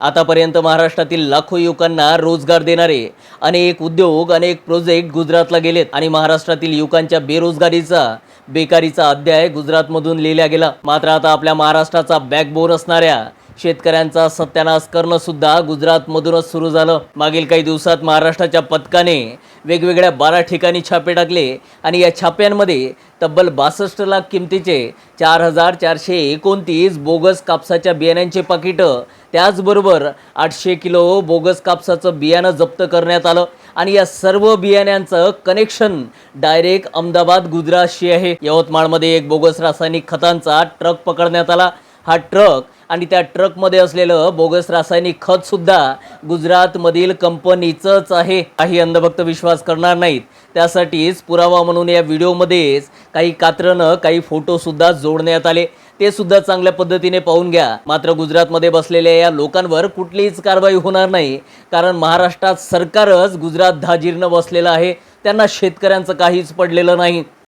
आतापर्यंत महाराष्ट्रातील लाखो युवकांना रोजगार देणारे अनेक उद्योग, अनेक प्रोजेक्ट गुजरातला गेलेत आणि महाराष्ट्रातील युवकांच्या बेकारीचा अध्याय गुजरातमधून लिहिला गेला। मात्र आता आपल्या महाराष्ट्राचा बॅकबोन असणाऱ्या शेतकऱ्यांचा सत्यानाश करणं सुद्धा गुजरातमधूनच सुरू झालं। मागील काही दिवसात महाराष्ट्राच्या पथकाने वेगवेगळ्या 12 ठिकाणी छापे टाकले आणि या छाप्यांमध्ये तब्बल 62 लाख किमतीचे 4429 बोगस कापसाच्या बियाण्यांचे पाकिटं, त्याचबरोबर 800 किलो बोगस कापसाचं बियाणं जप्त करण्यात आलं आणि या सर्व बियाण्यांचं कनेक्शन डायरेक्ट अहमदाबाद गुजरातशी आहे। यवतमाळमध्ये एक बोगस रासायनिक खतांचा ट्रक पकडण्यात आला। हा ट्रक आणि त्या ट्रकमध्ये असलेलं बोगस रासायनिक खत सुद्धा गुजरातमधील कंपनीचंच आहे। काही अंधभक्त विश्वास करणार नाहीत, त्यासाठीच पुरावा म्हणून या व्हिडिओमध्येच काही कात्रणं, काही फोटो सुद्धा जोडण्यात आले, ते सुद्धा चांगल्या पद्धतीने पाहून घ्या। मात्र गुजरातमध्ये बसलेल्या या लोकांवर कुठलीच कारवाई होणार नाही, कारण महाराष्ट्रात सरकारच गुजरात धाजीरनं बसलेलं आहे, त्यांना शेतकऱ्यांचं काहीच पडलेलं नाही।